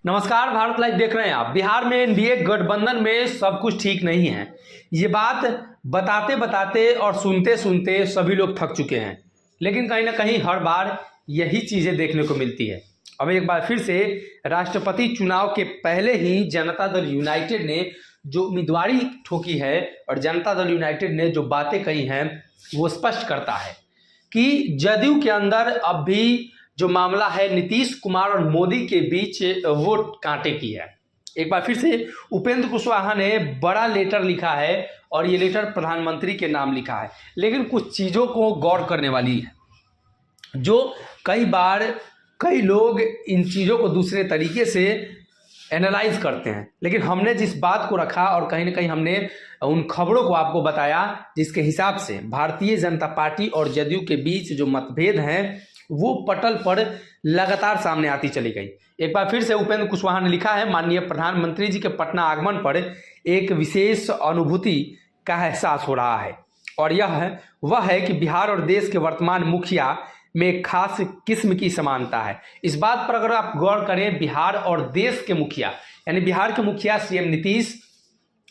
नमस्कार, भारत लाइव देख रहे हैं आप। बिहार में एनडीए गठबंधन में सब कुछ ठीक नहीं है। ये बात बताते बताते और सुनते सुनते सभी लोग थक चुके हैं, लेकिन कहीं ना कहीं हर बार यही चीजें देखने को मिलती है। अब एक बार फिर से राष्ट्रपति चुनाव के पहले ही जनता दल यूनाइटेड ने जो उम्मीदवारी ठोकी है और जनता दल यूनाइटेड ने जो बातें कही हैं वो स्पष्ट करता है कि जदयू के अंदर अब भी जो मामला है नीतीश कुमार और मोदी के बीच वो कांटे की है। एक बार फिर से उपेंद्र कुशवाहा ने बड़ा लेटर लिखा है और ये लेटर प्रधानमंत्री के नाम लिखा है, लेकिन कुछ चीज़ों को गौर करने वाली है। जो कई बार कई लोग इन चीज़ों को दूसरे तरीके से एनालाइज करते हैं, लेकिन हमने जिस बात को रखा और कहीं ना कहीं हमने उन खबरों को आपको बताया जिसके हिसाब से भारतीय जनता पार्टी और जदयू के बीच जो मतभेद हैं वो पटल पर लगातार सामने आती चली गई। एक बार फिर से उपेंद्र कुशवाहा ने लिखा है, माननीय प्रधानमंत्री जी के पटना आगमन पर एक विशेष अनुभूति का एहसास हो रहा है और वह है कि बिहार और देश के वर्तमान मुखिया में एक खास किस्म की समानता है। इस बात पर अगर आप गौर करें, बिहार और देश के मुखिया यानी बिहार के मुखिया सीएम नीतीश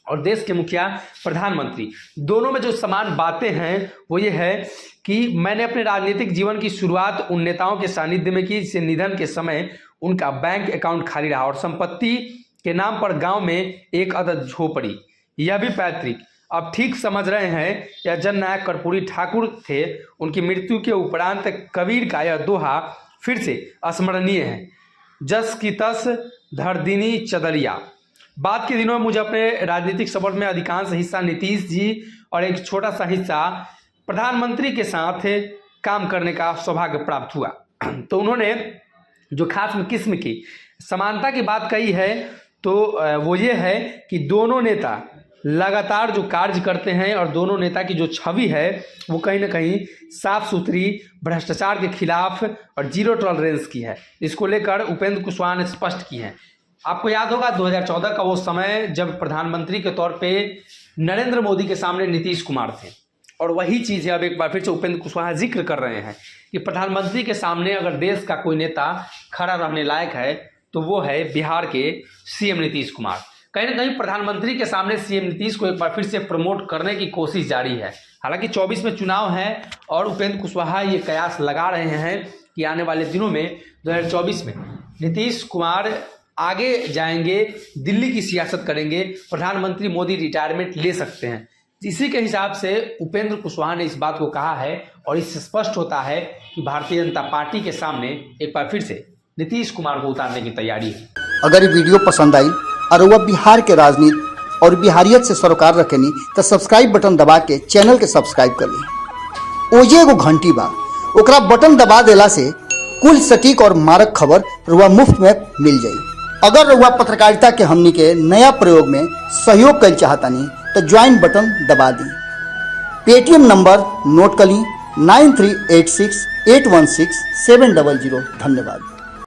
और देश के मुखिया प्रधानमंत्री, दोनों में जो समान बातें हैं वो ये है कि मैंने अपने राजनीतिक जीवन की शुरुआत उन नेताओं के सानिध्य में की जिससे निधन के समय उनका बैंक अकाउंट खाली रहा और संपत्ति के नाम पर गांव में एक अदद झोपड़ी, यह भी पैतृक। अब ठीक समझ रहे हैं, यह जननायक कर्पूरी ठाकुर थे। उनकी मृत्यु के उपरांत कबीर का यह दोहा फिर से स्मरणीय है, जस की तस धरदीनी चदरिया। बाद के दिनों में मुझे अपने राजनीतिक सफर में अधिकांश हिस्सा नीतीश जी और एक छोटा सा हिस्सा प्रधानमंत्री के साथ काम करने का सौभाग्य प्राप्त हुआ। तो उन्होंने जो खास किस्म की समानता की बात कही है तो वो ये है कि दोनों नेता लगातार जो कार्य करते हैं और दोनों नेता की जो छवि है वो कहीं ना कहीं साफ सुथरी, भ्रष्टाचार के खिलाफ और जीरो टॉलरेंस की है। इसको लेकर उपेंद्र कुशवाहा ने स्पष्ट की है। आपको याद होगा 2014 का वो समय जब प्रधानमंत्री के तौर पे नरेंद्र मोदी के सामने नीतीश कुमार थे, और वही चीज़ है अब एक बार फिर से उपेंद्र कुशवाहा जिक्र कर रहे हैं कि प्रधानमंत्री के सामने अगर देश का कोई नेता खड़ा रहने लायक है तो वो है बिहार के सीएम नीतीश कुमार। कहीं ना कहीं प्रधानमंत्री के सामने सीएम नीतीश को एक बार फिर से प्रमोट करने की कोशिश जारी है। हालांकि 24 में चुनाव है और उपेंद्र कुशवाहा ये कयास लगा रहे हैं कि आने वाले दिनों में 2024 में नीतीश कुमार आगे जाएंगे, दिल्ली की सियासत करेंगे, प्रधानमंत्री मोदी रिटायरमेंट ले सकते हैं। इसी के हिसाब से उपेंद्र कुशवाहा ने इस बात को कहा है और इससे स्पष्ट होता है कि भारतीय जनता पार्टी के सामने एक बार फिर से नीतीश कुमार को उतारने की तैयारी है। अगर ये वीडियो पसंद आई और वह बिहार के राजनीति और बिहारियत से सरोकार रखेनी तो सब्सक्राइब बटन दबा के चैनल के सब्सक्राइब कर ली। ओजे एगो घंटी बा, ओकरा बटन दबा देला से कुल सटीक और मारक खबर रुआ मुफ्त में मिल जाई। अगर रुआ पत्रकारिता के हमनी के नया प्रयोग में सहयोग कर चाहतानी तो ज्वाइन बटन दबा दी। पेटीएम नंबर नोट कर ली 9386816700। धन्यवाद।